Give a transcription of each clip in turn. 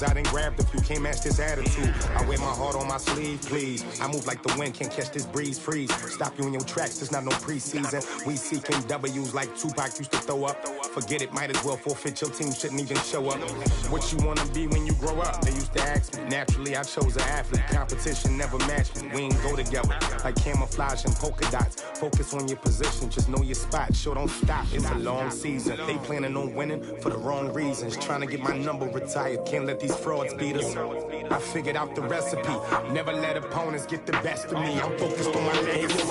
I done grabbed a few, can't match this attitude. I wear my heart on my sleeve, please. I move like the wind, can't catch this breeze, freeze. Stop you in your tracks, there's not no preseason. We seeking W's like Tupac used to throw up. Forget it, might as well forfeit, your team shouldn't even show up. What you wanna be when you grow up? They used to ask me. Naturally, I chose an athlete. Competition never matched me. We ain't go together like camouflage and polka dots. Focus on your position, just know your spot. Sure, don't stop, it's a long season. They planning on winning for the wrong reasons. Trying to get my number retired, can't let these frauds beat us. I figured out the recipe. Never let opponents get the best of me. I'm focused on my legacy.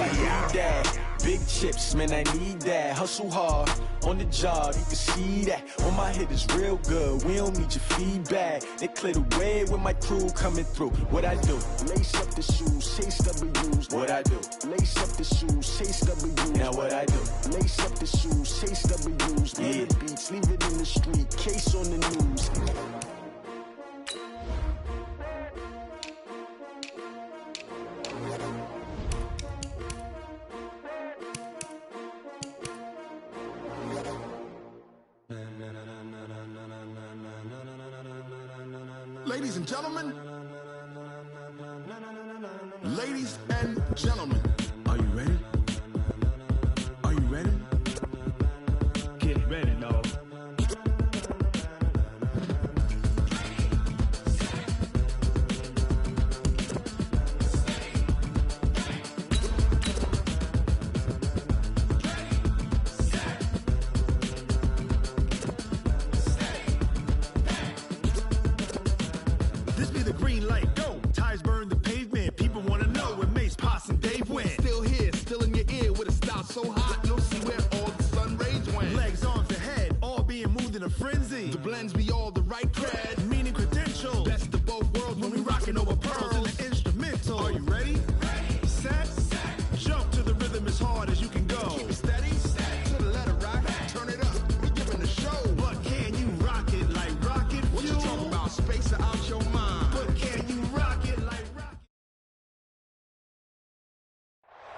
Big chips, man, I need that. Hustle hard on the job, you can see that. On my head is real good, we don't need your feedback. They clear the way with my crew coming through. What I do? Lace up the shoes, chase W's. What I do? Lace up the shoes, chase W's. Now what I do? Lace up the shoes, chase W's. Yeah. The beats, leave it in the street, case on the news. Ladies and gentlemen, ladies and gentlemen, are you ready? Are you ready? Get ready, dog. So hot, you'll see where all the sun rays went. Legs on to head, all being moved in a frenzy. The blends be all the right cred, meaning credentials. Best of both worlds when we rockin' over pearls in the instrumental. Are you ready? Ready. Set. Jump to the rhythm as hard as you can go. Keep it steady. To the letter rock. Turn it up. We giving the show. But can you rock it like rocket fuel? What you talking about? Space out your mind. But can you rock it like rocket?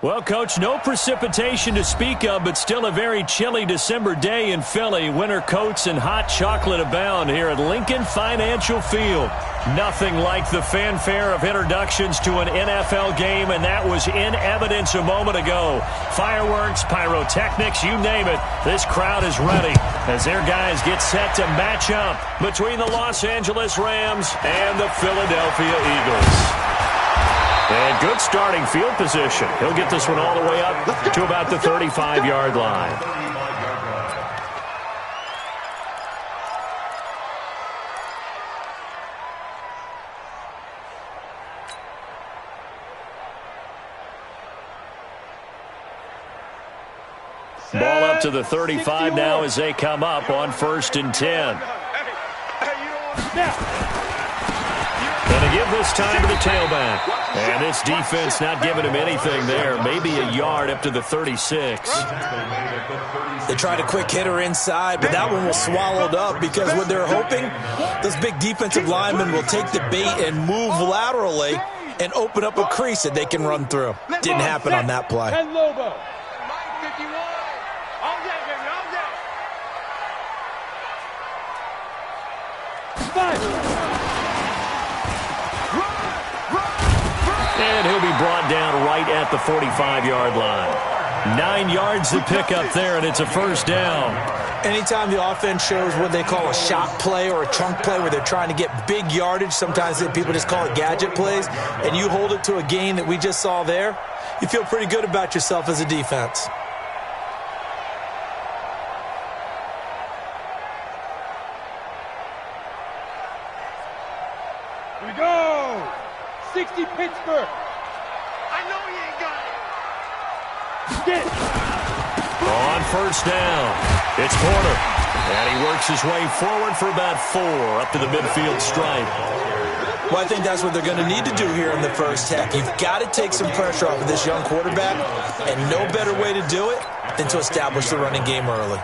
Well, Coach, no precipitation to speak of, but still a very chilly December day in Philly. Winter coats and hot chocolate abound here at Lincoln Financial Field. Nothing like the fanfare of introductions to an NFL game, and that was in evidence a moment ago. Fireworks, pyrotechnics, you name it. This crowd is ready as their guys get set to match up between the Los Angeles Rams and the Philadelphia Eagles. And good starting field position. He'll get this one all the way up to about the 35-yard line. Ball up to the 35 now as they come up on 1st and 10. And to give this time to the tailback. And this defense not giving him anything there. Maybe a yard up to the 36. They tried a quick hitter inside, but that one was swallowed up because what they're hoping, those big defensive linemen will take the bait and move laterally and open up a crease that they can run through. Didn't happen on that play. And he'll be brought down right at the 45-yard line. 9 yards to pick up there, and it's a first down. Anytime the offense shows what they call a shot play or a chunk play where they're trying to get big yardage, sometimes people just call it gadget plays, and you hold it to a gain that we just saw there, you feel pretty good about yourself as a defense. Here we go! 60 Pittsburgh. I know he ain't got it. Get. On first down, it's Porter. And he works his way forward for about 4 up to the midfield stripe. Well, I think that's what they're going to need to do here in the first half. You've got to take some pressure off of this young quarterback, and no better way to do it than to establish the running game early.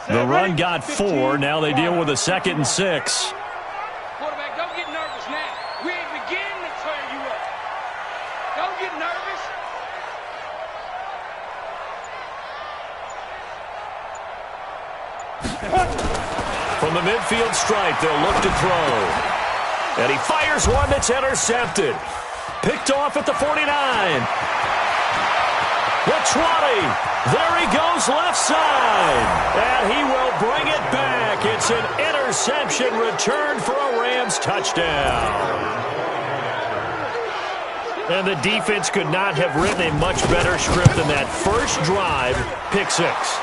The run got 4. Now they deal with a 2nd and 6. Quarterback, don't get nervous now. We ain't beginning to turn you up. get nervous. From the midfield stripe, they'll look to throw. And he fires one that's intercepted. Picked off at the 49. The 20. There he goes left side. And he will bring it back. It's an interception return for a Rams touchdown. And the defense could not have written a much better script than that first drive, pick six.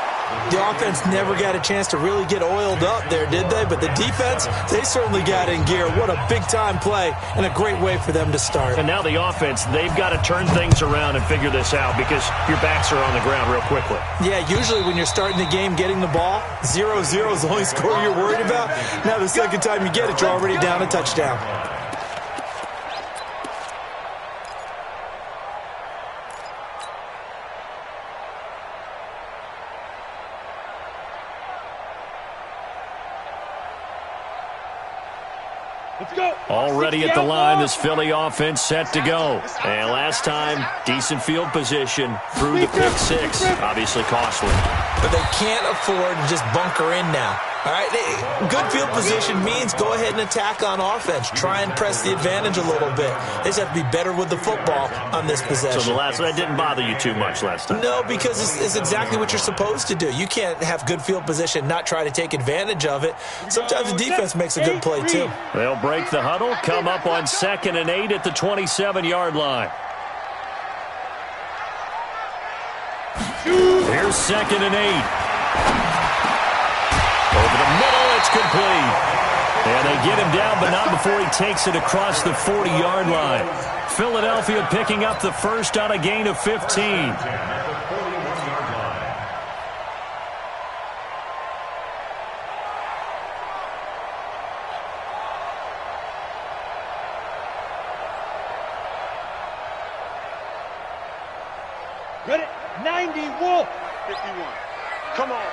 The offense never got a chance to really get oiled up there, did they? But the defense, they certainly got in gear. What a big-time play and a great way for them to start. And now the offense, they've got to turn things around and figure this out because your backs are on the ground real quickly. Yeah, usually when you're starting the game getting the ball, 0-0 is the only score you're worried about. Now the second time you get it, you're already down a touchdown. Already at the line, this Philly offense set to go. And last time, decent field position through the pick six. Obviously costly. But they can't afford to just bunker in now. All right, good field position means go ahead and attack on offense. Try and press the advantage a little bit. They just have to be better with the football on this possession. So that didn't bother you too much last time? No, because it's exactly what you're supposed to do. You can't have good field position and not try to take advantage of it. Sometimes the defense makes a good play, too. They'll break the huddle, come up on 2nd and 8 at the 27-yard line. Here's 2nd and 8. Over the middle, it's complete. And they get him down, but not before he takes it across the 40-yard line. Philadelphia picking up the first on a gain of 15. Ready? 90, Wolf. 51. Come on.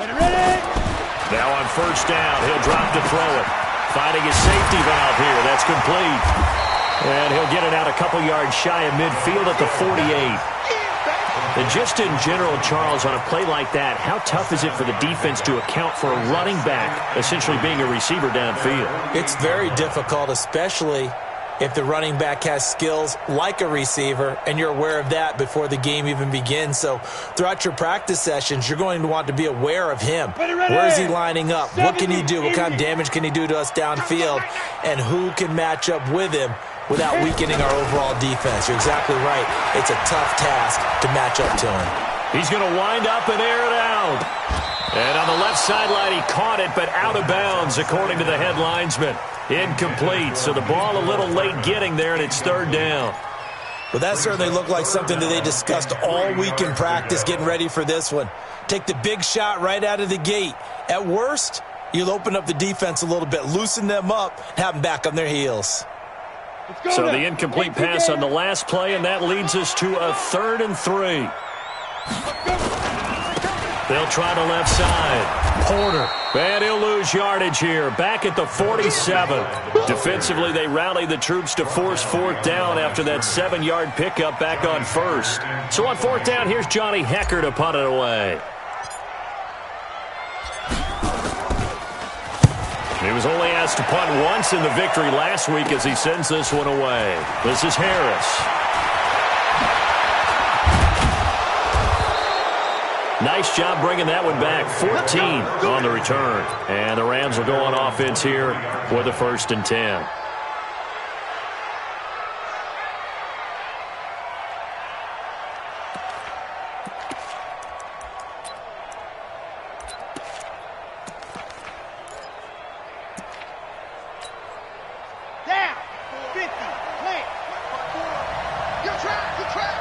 Ready? Now on first down, he'll drop to throw it. Finding his safety valve here. That's complete. And he'll get it out a couple yards shy of midfield at the 48. And just in general, Charles, on a play like that, how tough is it for the defense to account for a running back essentially being a receiver downfield? It's very difficult, especially if the running back has skills like a receiver, and you're aware of that before the game even begins. So throughout your practice sessions, you're going to want to be aware of him. Where is he lining up? What can he do? What kind of damage can he do to us downfield? And who can match up with him without weakening our overall defense? You're exactly right. It's a tough task to match up to him. He's going to wind up and air it out. And on the left sideline, he caught it, but out of bounds, according to the head linesman. Incomplete, so the ball a little late getting there, and it's third down. Well, that certainly looked like something that they discussed all week in practice, getting ready for this one. Take the big shot right out of the gate. At worst, you'll open up the defense a little bit, loosen them up, have them back on their heels. So the incomplete pass on the last play, and that leads us to a 3rd and 3. They'll try the left side. Porter. And he'll lose yardage here. Back at the 47. Defensively, they rally the troops to force 4th down after that 7-yard pickup back on 1st. So on 4th down, here's Johnny Hecker to punt it away. He was only asked to punt once in the victory last week as he sends this one away. This is Harris. Nice job bringing that one back. 14 on the return. And the Rams will go on offense here with a 1st and 10. Down. 50. Plant. Your track. Your track.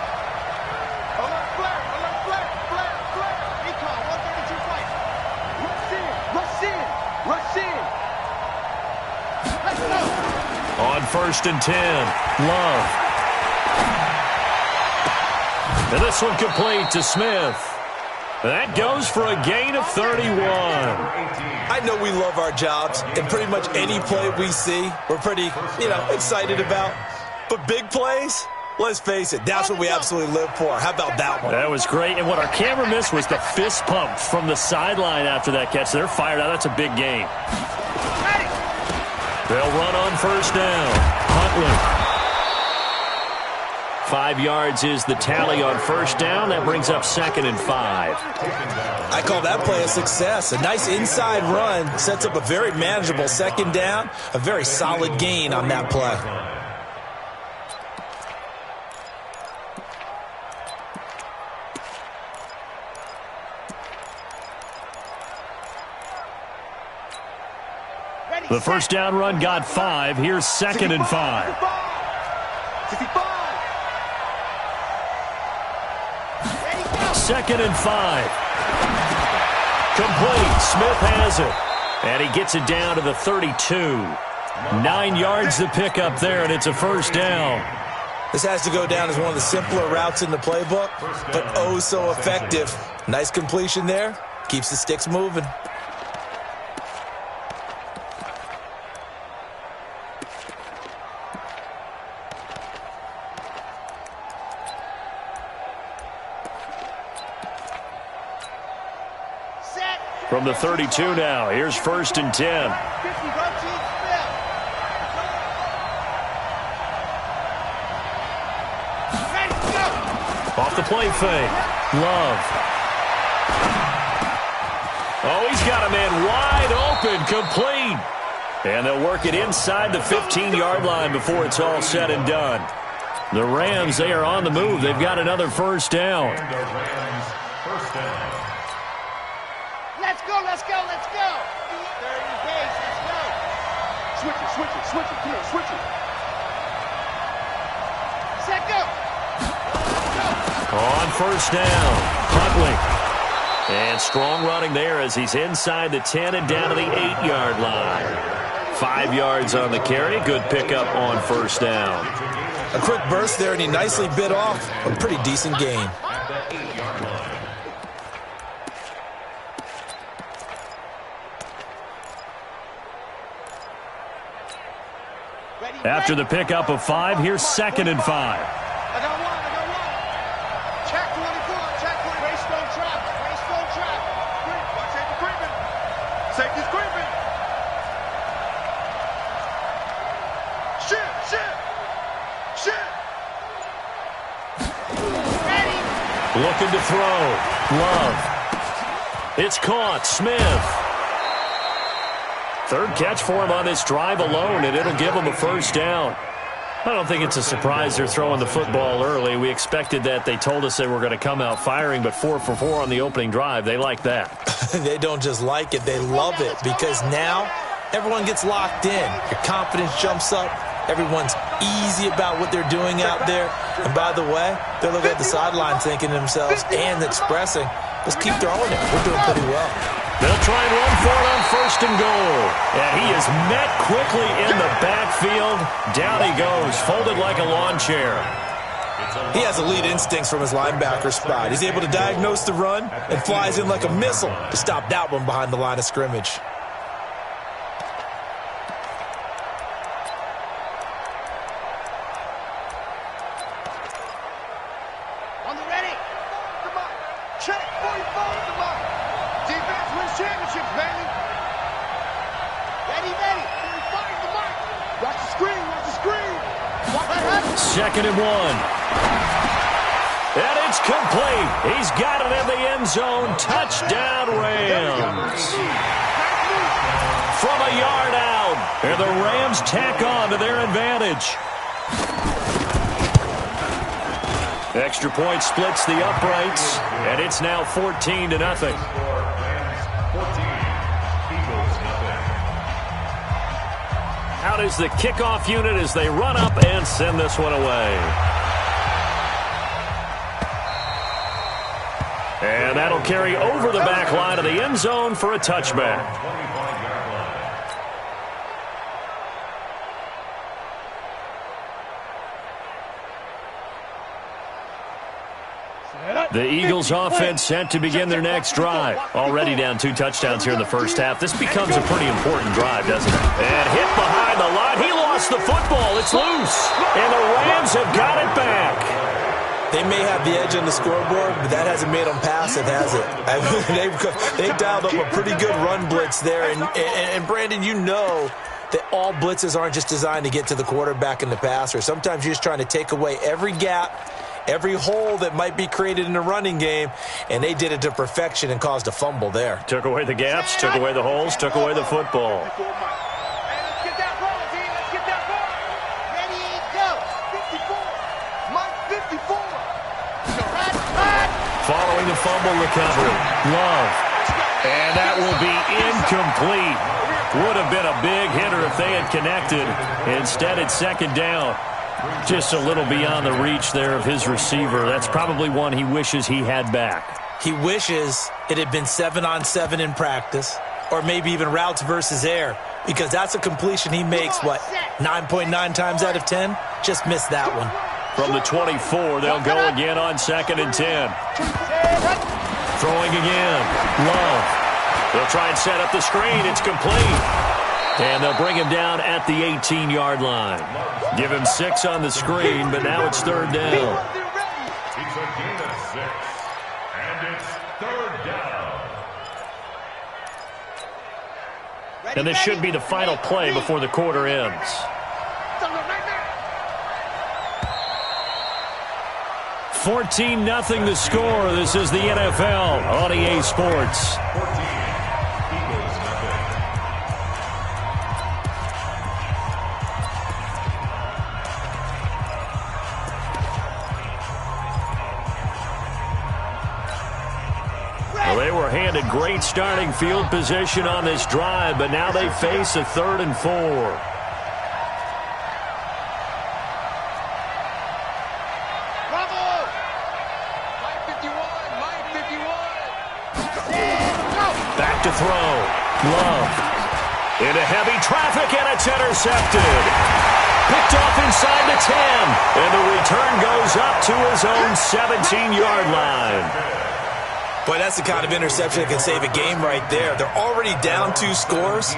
Alert flat. Alert flat. Flat. Flat. Econ. 132 fight. Rush in. Rush in. Rush in. Let's go. On 1st and 10, Love. And this one complete to Smith. That goes for a gain of 31. I I know we love our jobs, and pretty much any play we see, we're pretty, excited about. But big plays, let's face it, that's what we absolutely live for. How about that one? That was great, and what our camera missed was the fist pump from the sideline after that catch. They're fired out. That's a big gain. They'll run on first down. Huntley. 5 yards is the tally on first down. That brings up 2nd and 5. I call that play a success. A nice inside run sets up a very manageable 2nd down. A very solid gain on that play. The first down run got 5. Here's 2nd and 5. 2nd and 5. Complete. Smith has it. And he gets it down to the 32. 9 yards the pickup there, and it's a first down. This has to go down as one of the simpler routes in the playbook, but oh so effective. Nice completion there. Keeps the sticks moving. From the 32 now, here's 1st and 10. Off the play fake. Love. Oh, he's got a man wide open, complete. And they'll work it inside the 15-yard line before it's all said and done. The Rams, they are on the move. They've got another first down. Let's go. 30 days, let's go. Switch it, come here, switch it. Set, go. On first down, Huntley. And strong running there as he's inside the 10 and down to the 8-yard line. 5 yards on the carry. Good pickup on first down. A quick burst there, and he nicely bit off a pretty decent gain. After the pickup of 5, here's 2nd and 5. I got one. Check 24, check 20. Race don't trap. Watch safety creeping. Safety's creeping. Shit. Ready. Looking to throw. Love. It's caught. Smith. 3rd catch for him on this drive alone, and it'll give him a first down. I don't think it's a surprise they're throwing the football early. We expected that. They told us they were going to come out firing, but 4 for 4 on the opening drive. They like that. They don't just like it, they love it, because now everyone gets locked in. Your confidence jumps up. Everyone's easy about what they're doing out there. And by the way, they're looking at the sideline thinking to themselves and expressing, let's keep throwing it. We're doing pretty well. They'll try and run for it on 1st and goal. And he is met quickly in the backfield. Down he goes, folded like a lawn chair. He has elite instincts from his linebacker spot. He's able to diagnose the run and flies in like a missile to stop that one behind the line of scrimmage. On the ready. Come on. Check 45. Come on. Defense wins championships, baby. Ready. 45 the mark. Watch the screen. Second and 1. And it's complete. He's got it in the end zone. Touchdown, Rams. From a yard out. And the Rams tack on to their advantage. Extra point splits the uprights. And it's now 14-0. Out is the kickoff unit as they run up and send this one away. And that'll carry over the back line of the end zone for a touchback. Set up. The Eagles offense set to begin their next drive. Already down 2 touchdowns here in the first half. This becomes a pretty important drive, doesn't it? And hit behind the line. He lost the football. It's loose. And the Rams have got it back. They may have the edge on the scoreboard, but that hasn't made them pass it, has it? They've dialed up a pretty good run blitz there. And Brandon, you know that all blitzes aren't just designed to get to the quarterback and the passer. Sometimes you're just trying to take away every gap, every hole that might be created in the running game, and they did it to perfection and caused a fumble there. Took away the gaps, took away the holes, took away the football. Let's get that ball, team. Let's get that ball. Ready, go. 54. Mike, 54. Following the fumble recovery, Love. And that will be incomplete. Would have been a big hitter if they had connected. Instead, it's second down. Just a little beyond the reach there of his receiver. That's probably one he wishes he had back. He wishes it had been 7-on-7 in practice, or maybe even routes versus air, because that's a completion he makes, 9.9 times out of 10? Just missed that one. From the 24, they'll go again on 2nd and 10. Throwing again. Love. They'll try and set up the screen. It's complete. And they'll bring him down at the 18-yard line. Give him 6 on the screen, but now it's 3rd down. It's a gain of 6, and it's 3rd down. And this should be the final play before the quarter ends. 14-0 the score. This is the NFL on EA Sports. 14, Eagles nothing. Well, they were handed great starting field position on this drive, but now they face a 3rd and 4. Back to throw. Love. Into heavy traffic, and it's intercepted. Picked off inside the 10. And the return goes up to his own 17-yard line. Boy, that's the kind of interception that can save a game right there. They're already down 2 scores.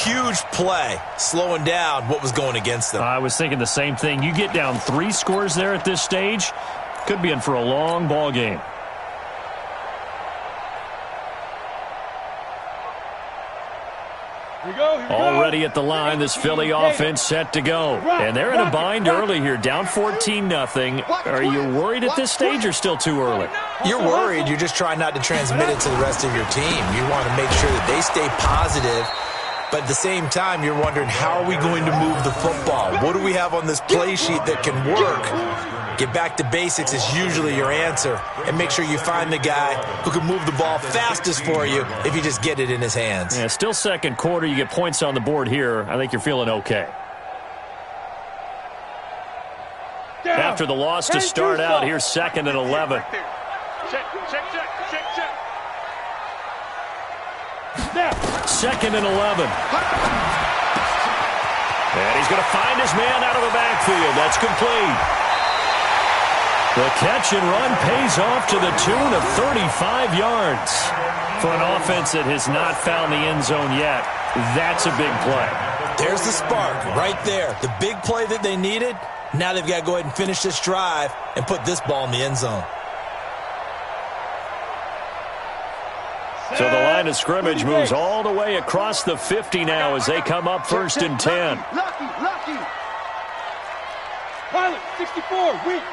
Huge play, slowing down what was going against them. I was thinking the same thing. You get down 3 scores there at this stage, could be in for a long ball game. Already at the line, this Philly offense set to go. And they're in a bind early here, down 14-0. Are you worried at this stage or still too early? You're worried. You're just trying not to transmit it to the rest of your team. You want to make sure that they stay positive. But at the same time, you're wondering, how are we going to move the football? What do we have on this play sheet that can work? Get back to basics is usually your answer. And make sure you find the guy who can move the ball fastest for you if you just get it in his hands. Yeah, still second quarter. You get points on the board here. I think you're feeling okay. After the loss to start out, here's 2nd and 11. Check. 2nd and 11. And he's going to find his man out of the backfield. That's complete. The catch and run pays off to the tune of 35 yards. For an offense that has not found the end zone yet, that's a big play. There's the spark right there. The big play that they needed. Now they've got to go ahead and finish this drive and put this ball in the end zone. So the line of scrimmage moves all the way across the 50 now as they come up 1st and 10. Lucky. Pilot, 64, weak.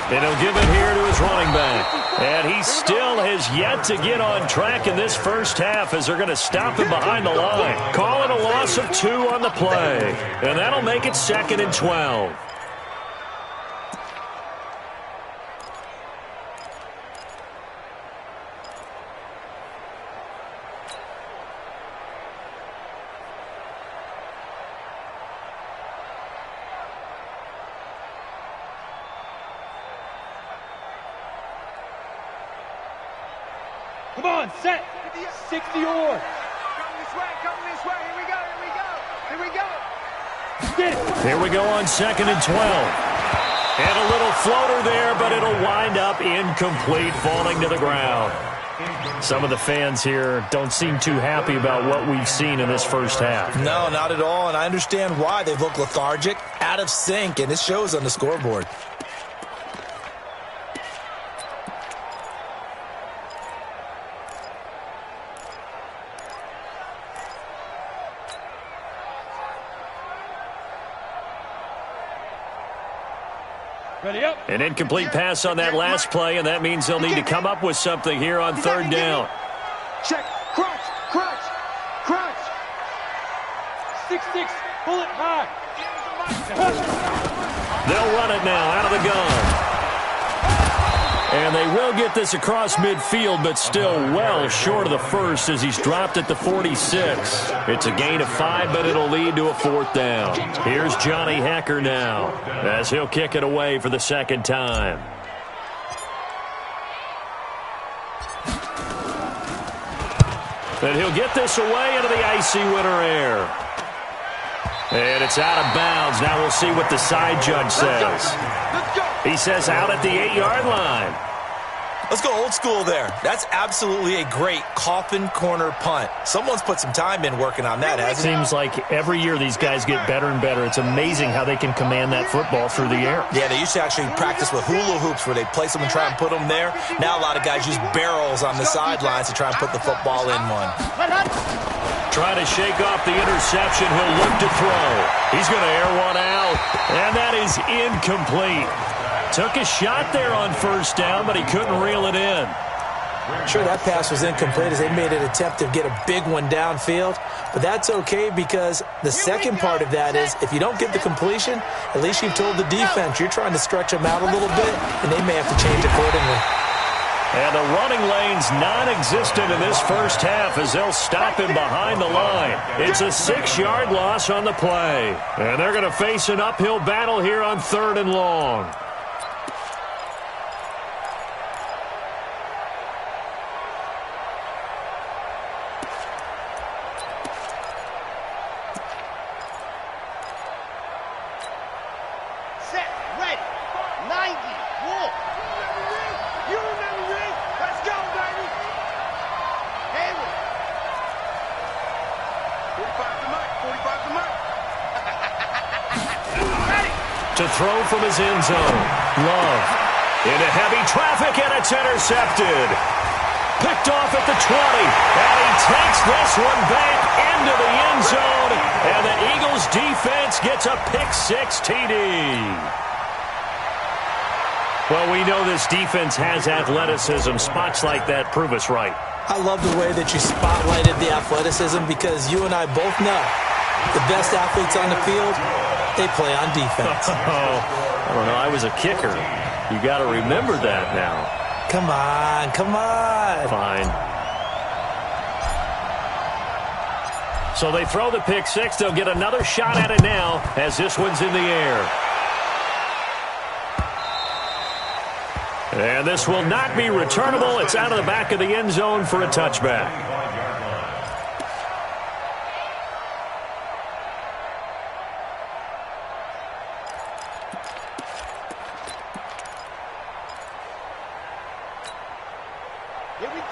And he'll give it here to his running back. And he still has yet to get on track in this first half as they're going to stop him behind the line. Call it a loss of 2 on the play. And that'll make it 2nd and 12. Come on, set. 60 or. Coming this way, here we go. Here we go. Here we go on 2nd and 12. And a little floater there, but it'll wind up incomplete, falling to the ground. Some of the fans here don't seem too happy about what we've seen in this first half. No, not at all, and I understand why. They've looked lethargic, out of sync, and it shows on the scoreboard. An incomplete pass on that last play, and that means they'll need to come up with something here on 3rd down. Check. Crunch. 6-6. Pull it high. They'll run it now out of the gun. And they will get this across midfield, but still well short of the first as he's dropped at the 46. It's a gain of 5, but it'll lead to a 4th down. Here's Johnny Hecker now as he'll kick it away for the 2nd time. And he'll get this away into the icy winter air. And it's out of bounds. Now we'll see what the side judge says. He says out at the 8-yard line. Let's go old school there. That's absolutely a great coffin corner punt. Someone's put some time in working on that, hasn't it? Seems like every year these guys get better and better. It's amazing how they can command that football through the air. Yeah, they used to actually practice with hula hoops where they place them and try and put them there. Now a lot of guys use barrels on the sidelines to try and put the football in one. Trying to shake off the interception. He'll look to throw. He's going to air one out, and that is incomplete. Took a shot there on 1st down, but he couldn't reel it in. Sure, that pass was incomplete as they made an attempt to get a big one downfield, but that's okay because the second part of that is if you don't get the completion, at least you've told the defense you're trying to stretch them out a little bit, and they may have to change accordingly. And the running lane's non-existent in this first half as they'll stop him behind the line. It's a 6-yard loss on the play. And they're going to face an uphill battle here on 3rd and long. Set. Ready. 90. Wolf. You remember me. Let's go, baby. Hayward. 45 to Mike. 45 to Mike. Ready. To throw from his end zone. Love. Into heavy traffic, and it's intercepted. Picked off at the 20. And he takes this one back into the end zone. And the Eagles defense gets a pick-6 TD. Well, we know this defense has athleticism. Spots like that prove us right. I love the way that you spotlighted the athleticism because you and I both know the best athletes on the field, they play on defense. I don't know. I was a kicker. You got to remember that now. Come on. Fine. So they throw the pick-6. They'll get another shot at it now as this one's in the air. And this will not be returnable. It's out of the back of the end zone for a touchback.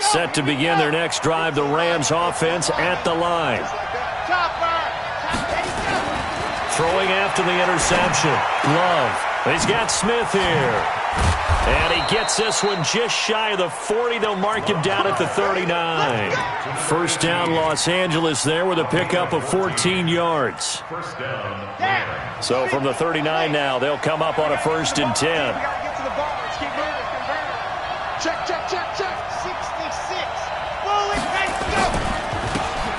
Set to begin their next drive, the Rams offense at the line. Throwing after the interception. Love. He's got Smith here. And he gets this one just shy of the 40. They'll mark him down at the 39. First down, Los Angeles there with a pickup of 14 yards. So from the 39 now, they'll come up on a 1st and 10. Check. 66. Bullet, ready, go.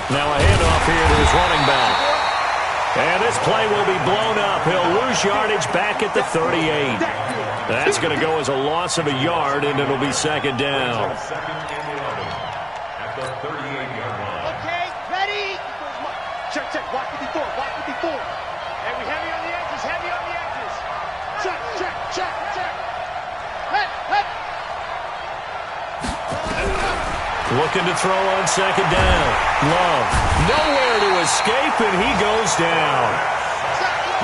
Now a handoff here to his running back. And this play will be blown up. He'll lose yardage back at the 38. That's going to go as a loss of a yard, and it'll be 2nd down. Okay, ready. Check. Block 54. And we heavy on the edges. Check. Hit. Looking to throw on second down. Love. Nowhere to escape, and he goes down.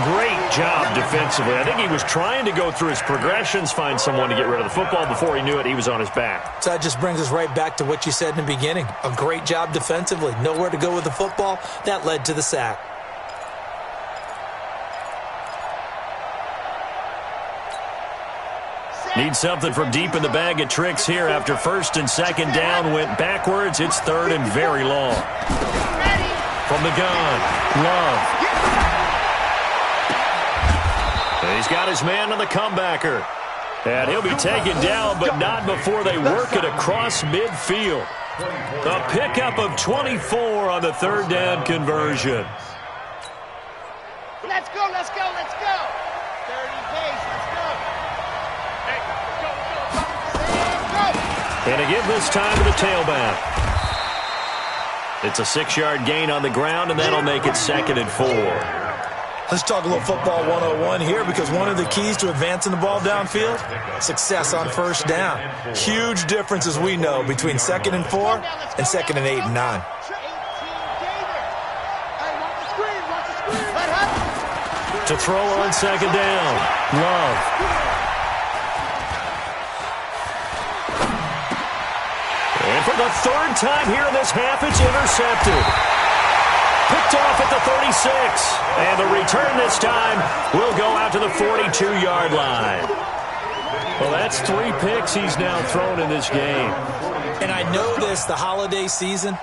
Great job defensively. I think he was trying to go through his progressions, find someone to get rid of the football. Before he knew it, he was on his back. So that just brings us right back to what you said in the beginning. A great job defensively. Nowhere to go with the football. That led to the sack. Need something from deep in the bag of tricks here after first and second down went backwards. It's third and very long. From the gun, Love. And he's got his man on the comebacker. And he'll be taken down, but not before they work it across midfield. A pickup of 24 on the third down conversion. Let's go, let's go, let's go. 30 pace, let's go. Hey, go. And again this time to the tailback. It's a 6-yard gain on the ground, and that'll make it 2nd and 4. Let's talk a little football 101 here, because one of the keys to advancing the ball downfield, success on first down. Huge difference, as we know, between 2nd and 4 and 2nd and 8 and 9. To throw on second down, Love. And for the third time here in this half, it's intercepted. Picked off at the 36. And the return this time will go out to the 42-yard line. Well, that's 3 picks he's now thrown in this game. And I know this, the holiday season,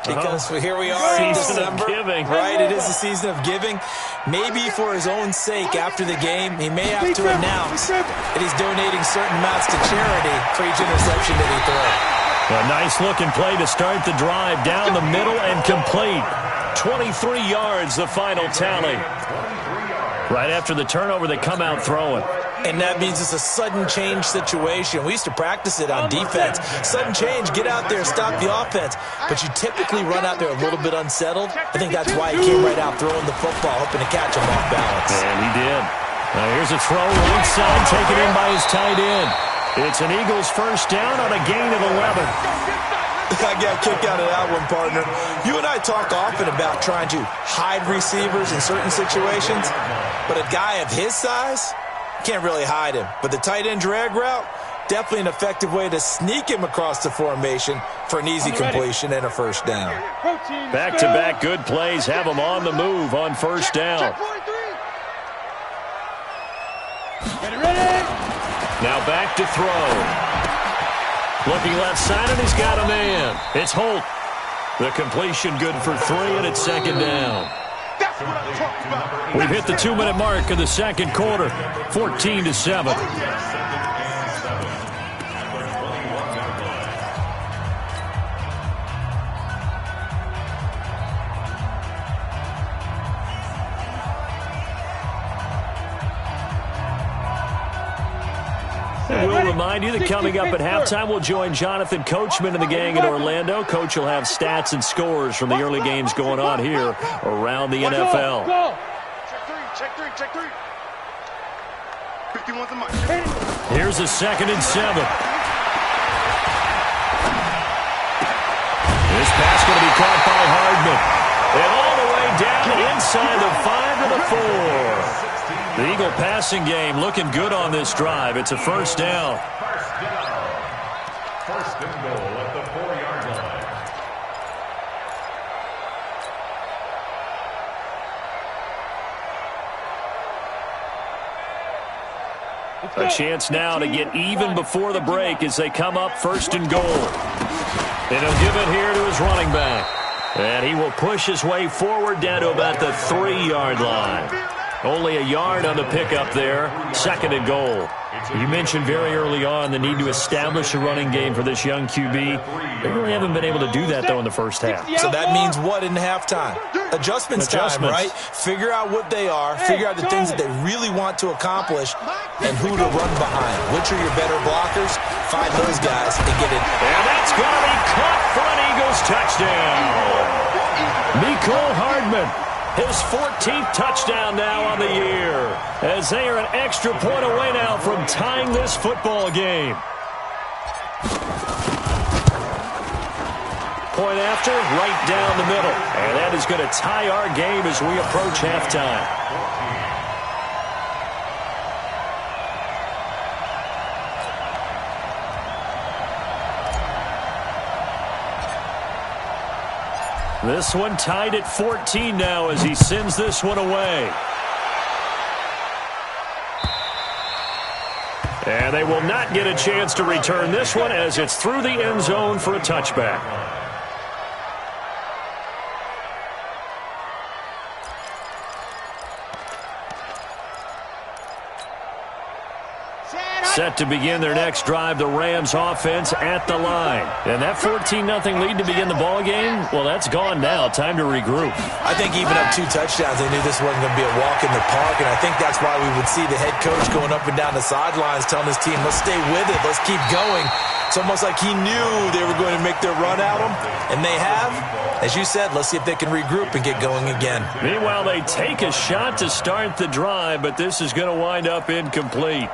because here we are in December. Right, it is the season of giving. Maybe for his own sake, after the game, he may have to announce that he's donating certain amounts to charity for each interception that he throws. A nice-looking play to start the drive down the middle and complete. 23 yards, the final tally. Right after the turnover, they come out throwing. And that means it's a sudden change situation. We used to practice it on defense. Sudden change, get out there, stop the offense. But you typically run out there a little bit unsettled. I think that's why he came right out throwing the football, hoping to catch him off balance. And he did. Now here's a throw right side, taken in by his tight end. It's an Eagles first down on a gain of 11. I got a kick out of that one, partner. You and I talk often about trying to hide receivers in certain situations, but a guy of his size can't really hide him. But the tight end drag route, definitely an effective way to sneak him across the formation for an easy completion and a first down. Back-to-back good plays have him on the move on first down. Now back to throw. Looking left side, and he's got a man. It's Holt. The completion good for 3, and it's 2nd down. We've hit the 2-minute mark of the second quarter, 14-7. We'll remind you that coming up at halftime, we'll join Jonathan Coachman and the gang in Orlando. Coach will have stats and scores from the early games going on here around the NFL. Check three. 51's a mark. Here's a 2nd and 7. This pass going to be caught by Hardman. And all the way down inside the 5 to the 4. The Eagle passing game looking good on this drive. It's a first down. First and goal at the 4-yard line. A chance now to get even before the break as they come up 1st and goal. And he'll give it here to his running back. And he will push his way forward down to about the 3-yard line. Only a yard on the pickup there. 2nd and goal. You mentioned very early on the need to establish a running game for this young QB. They really haven't been able to do that, though, in the first half. So that means what in halftime? Adjustments time, right? Figure out what they are, figure out the things that they really want to accomplish, and who to run behind. Which are your better blockers? Find those guys and get it. And that's going to be caught for an Eagles touchdown. Mecole Hardman. His 14th touchdown now on the year, as they are an extra point away now from tying this football game. point after, right down the middle. And that is going to tie our game as we approach halftime. This one tied at 14 now as he sends this one away. And they will not get a chance to return this one as it's through the end zone for a touchback. Set to begin their next drive, the Rams offense at the line. And that 14-0 lead to begin the ball game, well, that's gone now. Time to regroup. I think even up 2 touchdowns, they knew this wasn't going to be a walk in the park, and I think that's why we would see the head coach going up and down the sidelines telling his team, let's stay with it, let's keep going. It's almost like he knew they were going to make their run at him, and they have. As you said, let's see if they can regroup and get going again. Meanwhile, they take a shot to start the drive, but this is going to wind up incomplete.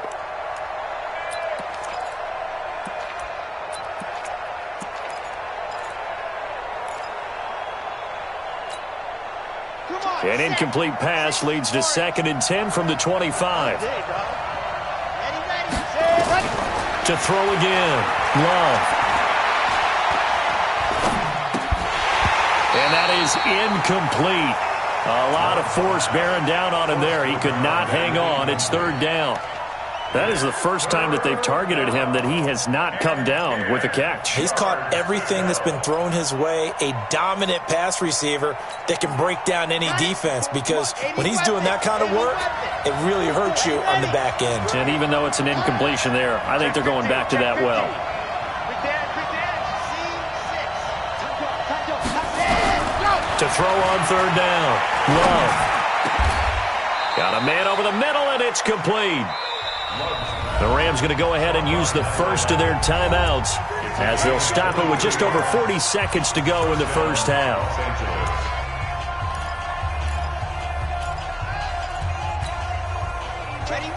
An incomplete pass leads to 2nd and 10 from the 25. To throw again. Love. And that is incomplete. A lot of force bearing down on him there. He could not hang on. It's 3rd down. That is the first time that they've targeted him that he has not come down with a catch. He's caught everything that's been thrown his way, a dominant pass receiver that can break down any defense, because when he's doing that kind of work, it really hurts you on the back end. And even though it's an incompletion there, I think they're going back to that well. To throw on 3rd down. Love. Got a man over the middle, and it's complete. The Rams going to go ahead and use the first of their timeouts as they'll stop it with just over 40 seconds to go in the first half.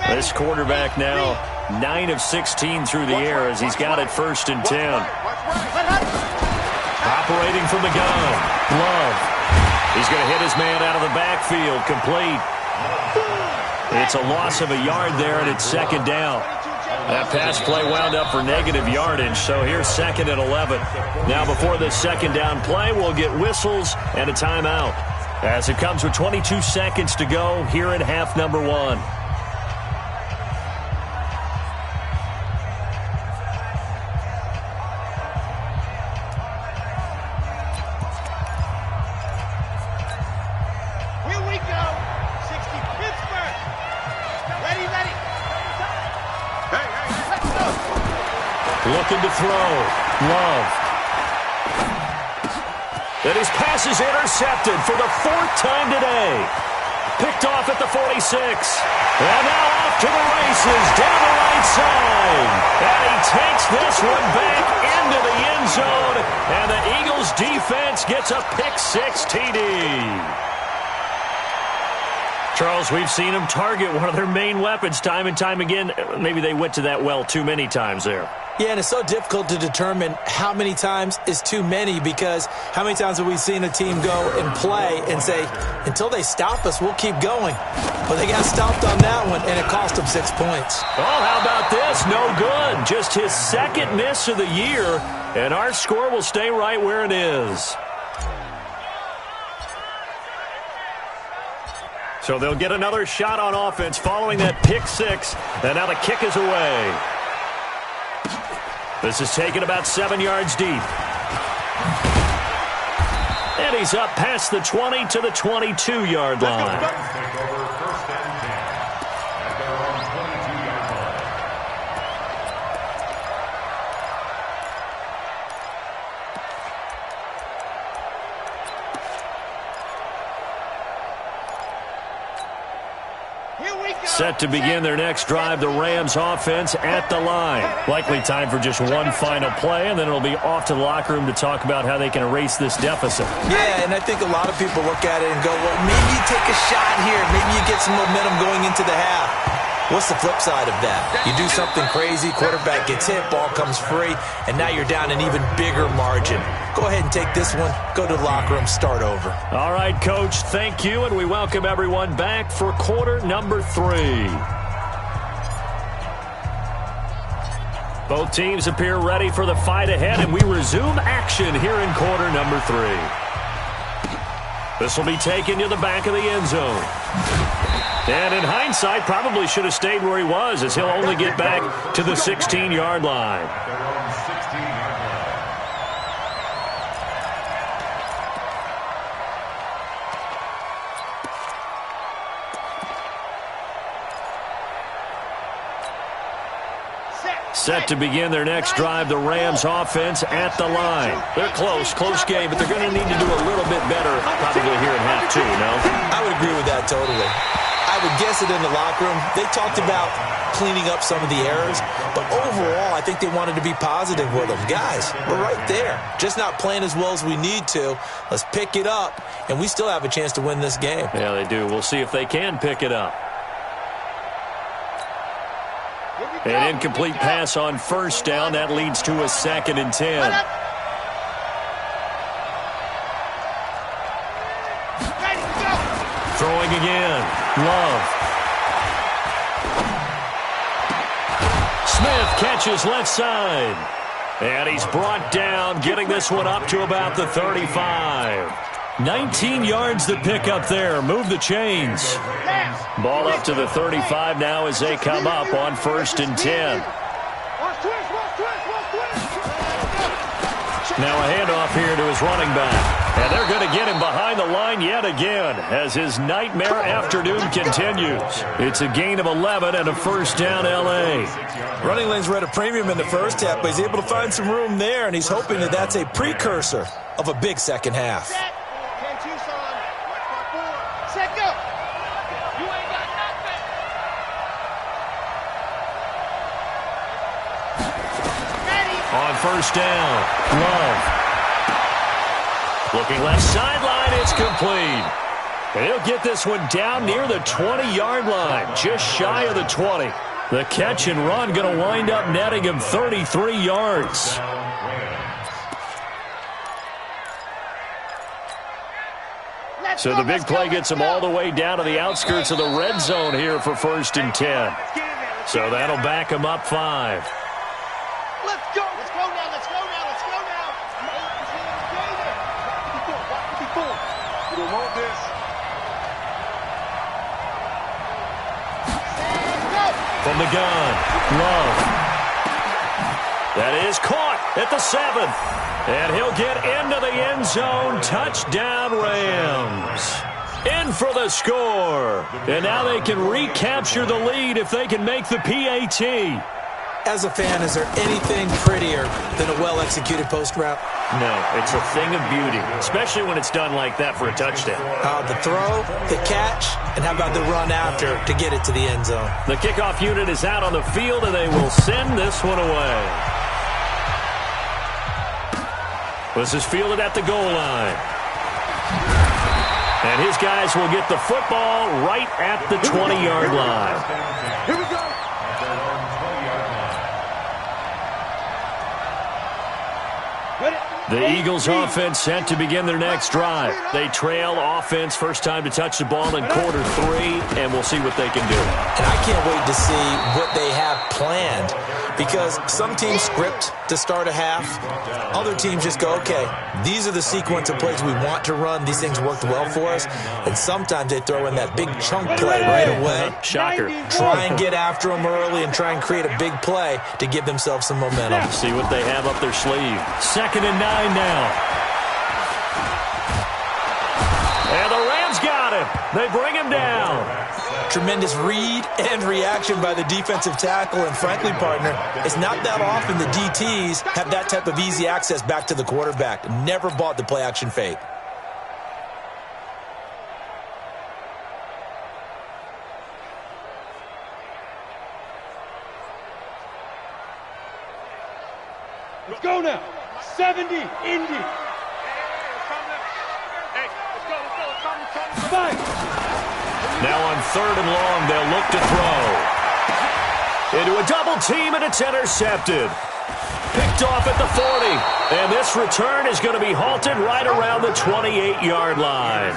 This quarterback now 9 of 16 through the air as he's got it 1st and 10. Operating from the gun. Love. He's going to hit his man out of the backfield. Complete. It's a loss of a yard there, and it's 2nd down. That pass play wound up for negative yardage, so here's 2nd and 11. Now before this 2nd down play, we'll get whistles and a timeout as it comes with 22 seconds to go here in half number 1. Looking to throw. Love. And his pass is intercepted for the 4th time today. Picked off at the 46. And now off to the races down the right side. And he takes this one back into the end zone. And the Eagles defense gets a pick-6 TD. Charles, we've seen them target one of their main weapons time and time again. Maybe they went to that well too many times there. Yeah, and it's so difficult to determine how many times is too many, because how many times have we seen a team go and play and say, until they stop us, we'll keep going. But they got stopped on that one, and it cost them 6 points. Oh, how about this? No good. Just his 2nd miss of the year, and our score will stay right where it is. So they'll get another shot on offense following that pick-6, and now the kick is away. This is taken about 7 yards deep. And he's up past the 20 to the 22-yard line. Set to begin their next drive, the Rams offense at the line. Likely time for just one final play, and then it'll be off to the locker room to talk about how they can erase this deficit. Yeah, and I think a lot of people look at it and go, well, maybe you take a shot here. Maybe you get some momentum going into the half. What's the flip side of that? You do something crazy, quarterback gets hit, ball comes free, and now you're down an even bigger margin. Go ahead and take this one, go to the locker room, start over. All right, Coach, thank you, and we welcome everyone back for quarter number 3. Both teams appear ready for the fight ahead, and we resume action here in quarter number 3. This will be taken to the back of the end zone. And in hindsight, probably should have stayed where he was, as he'll only get back to the 16-yard line. Set to begin their next drive, the Rams offense at the line. They're close game, but they're going to need to do a little bit better probably here in half 2, no? I would agree with that totally. I would guess it in the locker room. They talked about cleaning up some of the errors, but overall, I think they wanted to be positive with them. Guys, we're right there. Just not playing as well as we need to. Let's pick it up, and we still have a chance to win this game. Yeah, they do. We'll see if they can pick it up. An incomplete pass on first down. That leads to a 2nd and 10. Throwing again. Love. Smith catches left side. And he's brought down, getting this one up to about the 35. 19 yards to pick up there. Move the chains. Ball up to the 35 now as they come up on 1st and 10. Now a handoff here to his running back. And they're going to get him behind the line yet again as his nightmare afternoon continues. It's a gain of 11 and a first down L.A. Running lanes were at a premium in the first half, but he's able to find some room there, and he's hoping that that's a precursor of a big second half. On first down, Love. Looking left sideline, it's complete. And he'll get this one down near the 20-yard line, just shy of the 20. The catch and run going to wind up netting him 33 yards. So the big play gets him all the way down to the outskirts of the red zone here for 1st and 10. So that'll back him up 5. Let's go now, let's go now. We don't want this. From the gun, Love. That is caught at the 7th. And he'll get into the end zone. Touchdown, Rams. In for the score. And now they can recapture the lead if they can make the PAT. As a fan, is there anything prettier than a well-executed post route? No, it's a thing of beauty, especially when it's done like that for a touchdown. The throw, the catch, and how about the run after to get it to the end zone? The kickoff unit is out on the field, and they will send this one away. This is fielded at the goal line. And his guys will get the football right at the 20-yard line. Here we go. The Eagles offense set to begin their next drive. They trail offense, first time to touch the ball in quarter 3, and we'll see what they can do. And I can't wait to see what they have planned, because some teams script to start a half. Other teams just go, okay, these are the sequence of plays we want to run. These things worked well for us. And sometimes they throw in that big chunk play right away. Shocker. Try and get after them early and try and create a big play to give themselves some momentum. See what they have up their sleeve. 2nd and 9 now. And the Rams got him. They bring him down. Tremendous read and reaction by the defensive tackle. And frankly, partner, it's not that often the DTs have that type of easy access back to the quarterback. Never bought the play-action fake. Let's go now. 70, Indy. Fight. Now on 3rd and long, they'll look to throw. into a double team, and it's intercepted. Picked off at the 40. And this return is going to be halted right around the 28-yard line.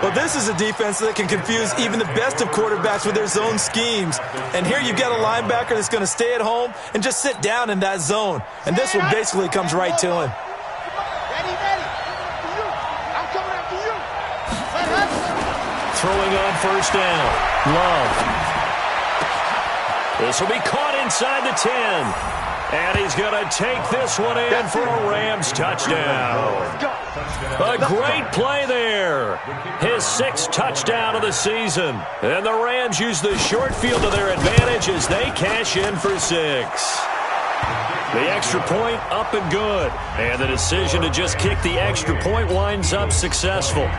Well, this is a defense that can confuse even the best of quarterbacks with their zone schemes. And here you've got a linebacker that's going to stay at home and just sit down in that zone. And this one basically comes right to him. Ready, ready. I'm coming after you. Throwing on first down. Love. This will be caught inside the 10. And he's going to take this one in for a Rams touchdown. A great play there. His 6th touchdown of the season. And the Rams use the short field to their advantage as they cash in for 6. The extra point up and good. And the decision to just kick the extra point winds up successful.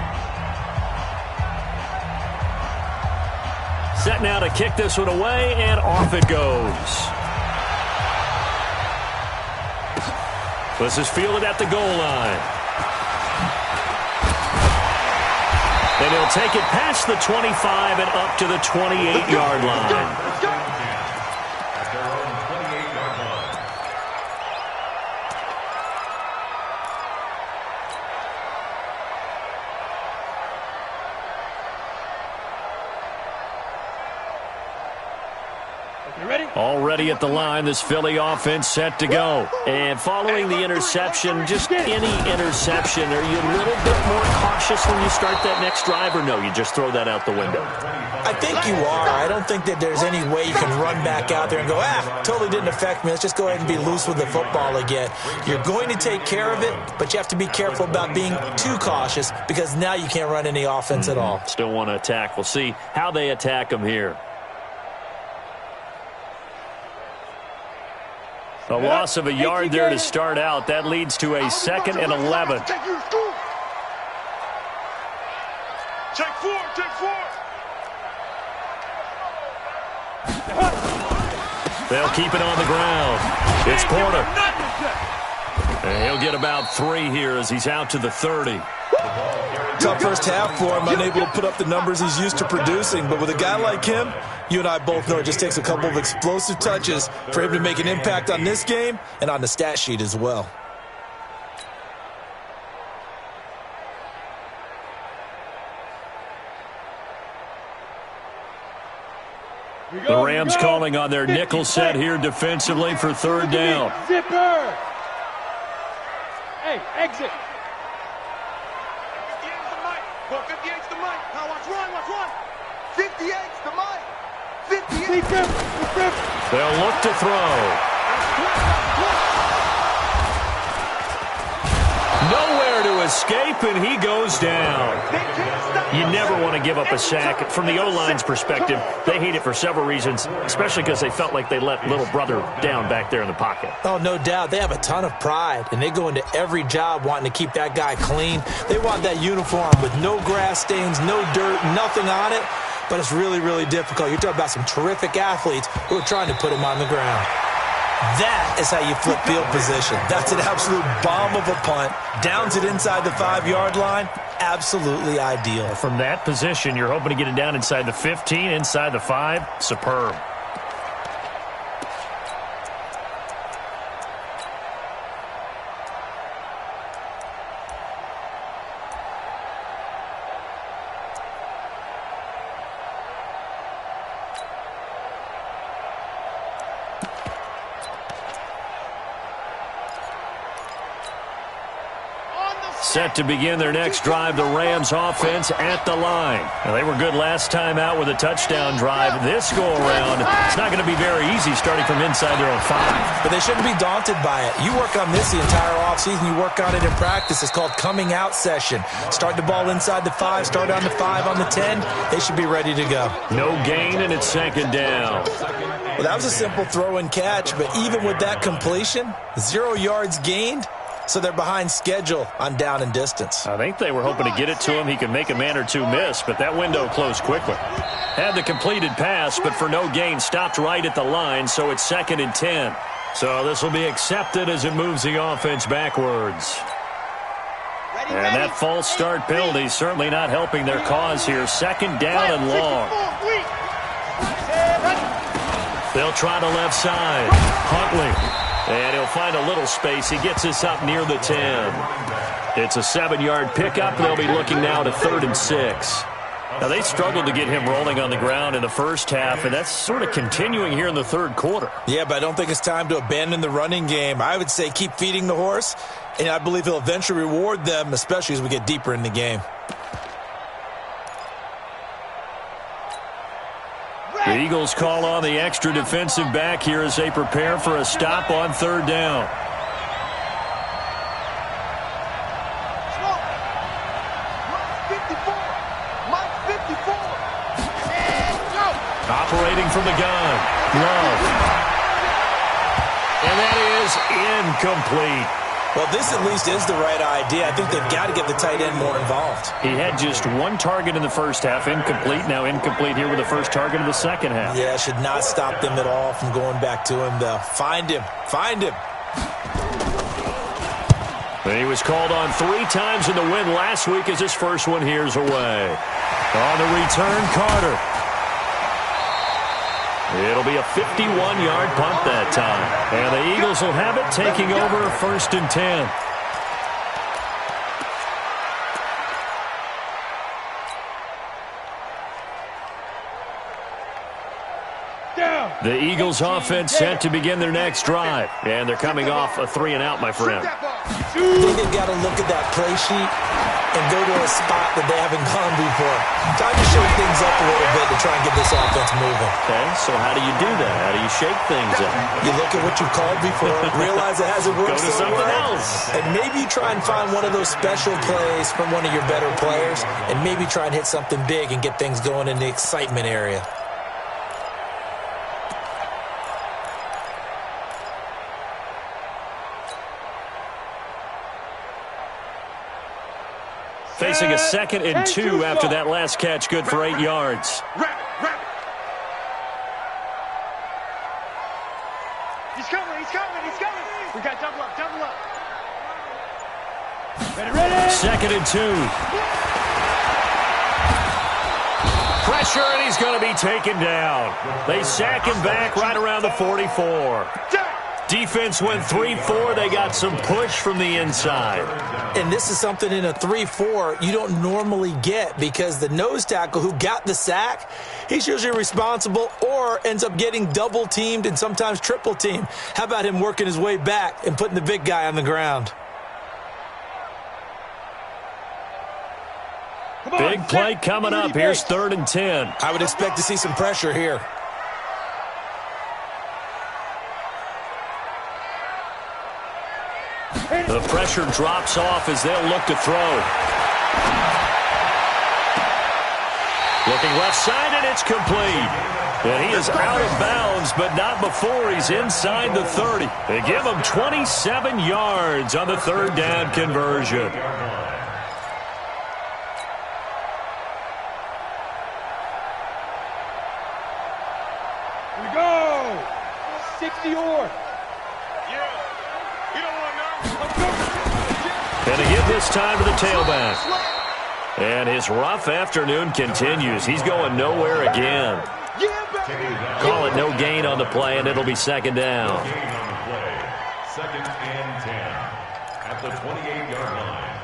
Set now to kick this one away, and off it goes. This is fielded at the goal line. And he'll take it past the 25 and up to the 28-yard line. Already at the line, this Philly offense set to go. And following the interception, just any interception, are you a little bit more cautious when you start that next drive, or no, you just throw that out the window? I think you are. I don't think that there's any way you can run back out there and go, totally didn't affect me. Let's just go ahead and be loose with the football again. You're going to take care of it, but you have to be careful about being too cautious because now you can't run any offense at all. Still want to attack. We'll see how they attack them here. A loss of a yard there to start out. That leads to a 2nd and 11. Take 4, take 4. They'll keep it on the ground. It's Porter. And he'll get about 3 here as he's out to the 30. Tough first half for him, unable to put up the numbers he's used to producing. But with a guy like him, you and I both know it just takes a couple of explosive touches for him to make an impact on this game and on the stat sheet as well. The Rams calling on their nickel set here defensively for 3rd down. Zipper. Hey, exit. 58's the mic. Now watch run. 58's the mic. 58. They'll look to throw. Nowhere to escape, and he goes down. You never want to give up a sack. From the O-line's perspective, they hate it for several reasons, especially because they felt like they let little brother down back there in the pocket. Oh, no doubt. They have a ton of pride, and they go into every job wanting to keep that guy clean. They want that uniform with no grass stains, no dirt, nothing on it, but it's really, really difficult. You're talking about some terrific athletes who are trying to put him on the ground. That is how you flip field position. That's an absolute bomb of a punt. Downs it inside the 5-yard line. Absolutely ideal. From that position, you're hoping to get it down inside the 15, inside the 5. Superb. Set to begin their next drive, the Rams offense at the line. Now, they were good last time out with a touchdown drive. This go-around, it's not going to be very easy starting from inside their own 5. But they shouldn't be daunted by it. You work on this the entire offseason. You work on it in practice. It's called coming out session. Start the ball inside the 5, start on the 5, on the 10. They should be ready to go. No gain, and it's 2nd down. Well, that was a simple throw and catch, but even with that completion, 0 yards gained. So they're behind schedule on down and distance. I think they were hoping to get it to him. He could make a man or two miss, but that window closed quickly. Had the completed pass, but for no gain, stopped right at the line, so it's 2nd and 10. So this will be accepted as it moves the offense backwards. And that false start penalty certainly not helping their cause here. 2nd down and long. They'll try the left side. Huntley. And he'll find a little space. He gets us up near the 10. It's a 7-yard pickup. They'll be looking now to 3rd and 6. Now, they struggled to get him rolling on the ground in the first half, and that's sort of continuing here in the third quarter. Yeah, but I don't think it's time to abandon the running game. I would say keep feeding the horse, and I believe he'll eventually reward them, especially as we get deeper in the game. The Eagles call on the extra defensive back here as they prepare for a stop on 3rd down. Operating from the gun. Love. And that is incomplete. Well, this at least is the right idea. I think they've got to get the tight end more involved. He had just 1 target in the first half. Incomplete. Now incomplete here with the first target of the second half. Yeah, should not stop them at all from going back to him, though. Find him. Find him. And he was called on 3 times in the win last week as his first one here's away. On the return, Carter. It'll be a 51-yard punt that time. And the Eagles will have it, taking over 1st and 10. The Eagles offense set to begin their next drive. And they're coming off a 3-and-out, my friend. I think they've got to look at that play sheet and go to a spot that they haven't gone before. Time to shake things up a little bit to try and get this offense moving. Okay, so how do you do that? How do you shake things up? You look at what you've called before, realize it hasn't worked Go to something else. and maybe try and find one of those special plays from one of your better players, and maybe try and hit something big and get things going in the excitement area. Facing a 2nd and 2 after that last catch, good for 8 yards. He's coming, he's coming, he's coming. We got double up, double up. Ready. 2nd and 2. Pressure, and he's going to be taken down. They sack him back right around the 44. Defense went 3-4. They got some push from the inside. And this is something in a 3-4 you don't normally get because the nose tackle who got the sack, he's usually responsible or ends up getting double-teamed and sometimes triple-teamed. How about him working his way back and putting the big guy on the ground? Big play coming up. Here's 3rd and 10. I would expect to see some pressure here. The pressure drops off as they'll look to throw. Looking left side, and it's complete. And he is out of bounds, but not before he's inside the 30. They give him 27 yards on the 3rd down conversion. Here we go. 60 or. And they give this time to the tailback. And his rough afternoon continues. He's going nowhere again. Call it no gain on the play, and it'll be 2nd down. 2nd and 10 at the 28-yard line.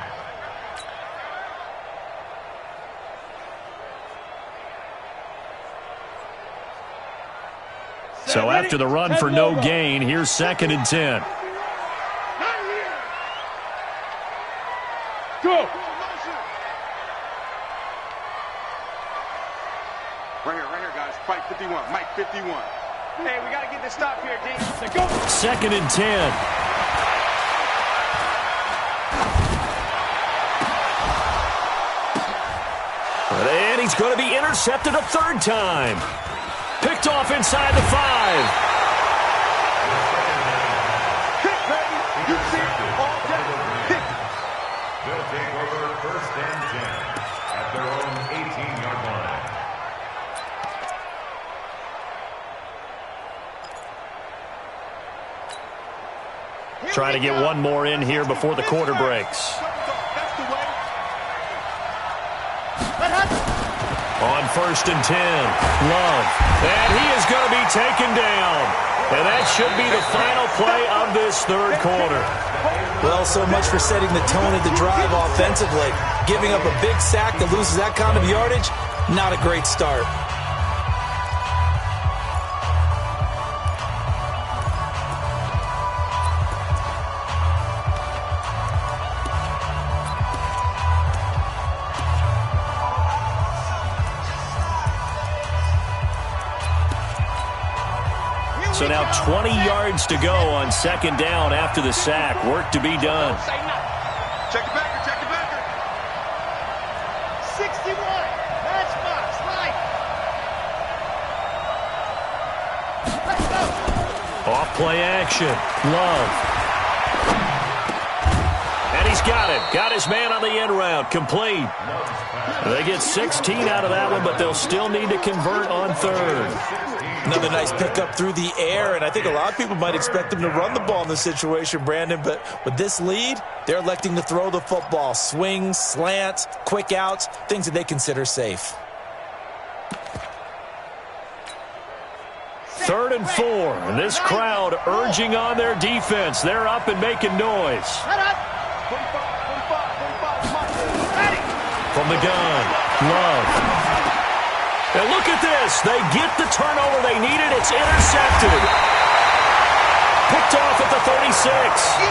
So after the run for no gain, here's 2nd and 10. Go! Right here, guys. Mike 51. Mike 51. Hey, we got to get this stop here, D. Go! 2nd and 10. And he's going to be intercepted a 3rd time. Picked off inside the 5. You see it all day. They'll take over 1st and 10 at their own 18-yard line. Trying to get one more in here before the quarter breaks. That's the way. On 1st and 10. Love. And he is going to be taken down. And that should be the final play of this third quarter. Well, so much for setting the tone of the drive offensively. Giving up a big sack that loses that kind of yardage, not a great start. So now 20 yards to go on 2nd down after the sack. Work to be done. Check the backer, check the backer. 61, matchbox, right. Let's go. Off play action. Love. And he's got it. Got his man on the end route. Complete. They get 16 out of that one, but they'll still need to convert on 3rd. Another nice pickup through the air, and I think a lot of people might expect them to run the ball in this situation, Brandon, but with this lead, they're electing to throw the football. Swings, slants, quick outs, things that they consider safe. 3rd and 4, and this crowd urging on their defense. They're up and making noise. From the gun, Love. And look at this. They get the turnover they needed. It's intercepted. Picked off at the 36.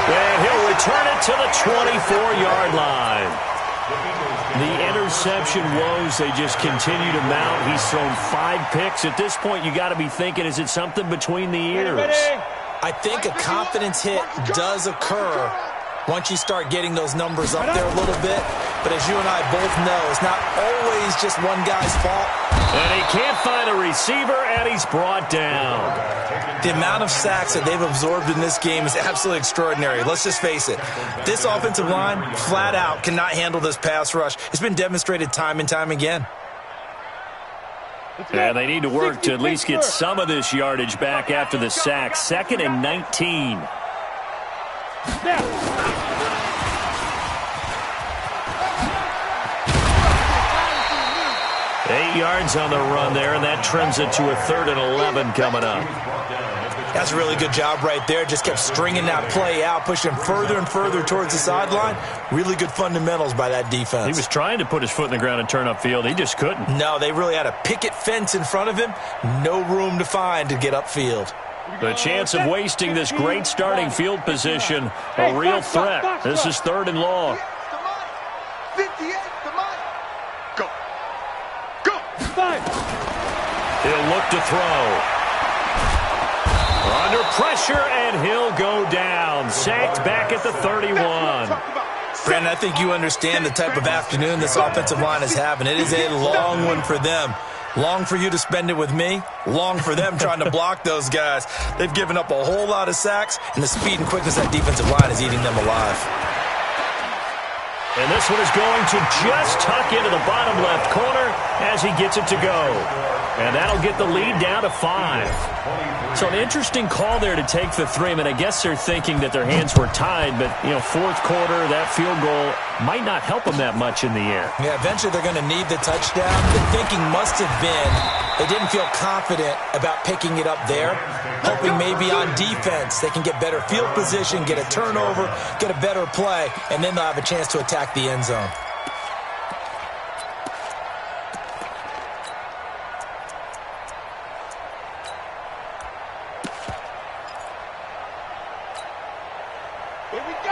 And he'll return it to the 24-yard line. The interception woes, they just continue to mount. He's thrown 5 picks. At this point, you got to be thinking, is it something between the ears? I think a confidence hit does occur once you start getting those numbers up there a little bit. But as you and I both know, it's not always just one guy's fault. And he can't find a receiver, and he's brought down. The amount of sacks that they've absorbed in this game is absolutely extraordinary. Let's just face it. This offensive line, flat out, cannot handle this pass rush. It's been demonstrated time and time again. And they need to work to at least get some of this yardage back after the sack. 2nd and 19. 8 yards on the run there, and that trims it to a 3rd and 11 coming up. That's a really good job right there. Just kept stringing that play out, pushing further and further towards the sideline. Really good fundamentals by that defense. He was trying to put his foot in the ground and turn upfield. He just couldn't. No, they really had a picket fence in front of him. No room to find to get upfield. The chance of wasting this great starting field position, a real threat. This is 3rd and long. 58, the money. Go. Go. 5. He'll look to throw. Under pressure, and he'll go down. Sacked back at the 31. Brandon, I think you understand the type of afternoon this offensive line is having. It is a long one for them. Long for you to spend it with me. Long for them trying to block those guys. They've given up a whole lot of sacks, and the speed and quickness of that defensive line is eating them alive. And this one is going to just tuck into the bottom left corner as he gets it to go. And that'll get the lead down to 5. So an interesting call there to take the 3. I mean, I guess they're thinking that their hands were tied, but, you know, 4th quarter, that field goal might not help them that much in the end. Yeah, eventually they're going to need the touchdown. The thinking must have been they didn't feel confident about picking it up there, hoping maybe on defense they can get better field position, get a turnover, get a better play, and then they'll have a chance to attack the end zone.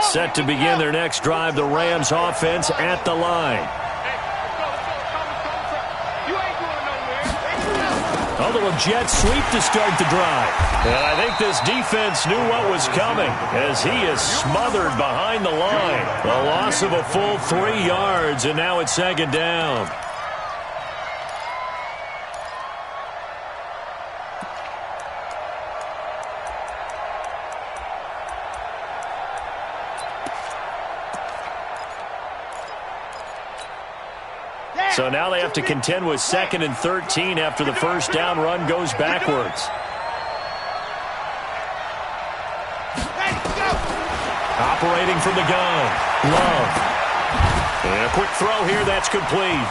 Set to begin their next drive, the Rams offense at the line. A little jet sweep to start the drive. And I think this defense knew what was coming as he is smothered behind the line. A loss of a full 3 yards, and now it's 2nd down. So now they have to contend with 2nd and 13 after the first down run goes backwards. Operating from the gun, Love. And a quick throw here, that's complete.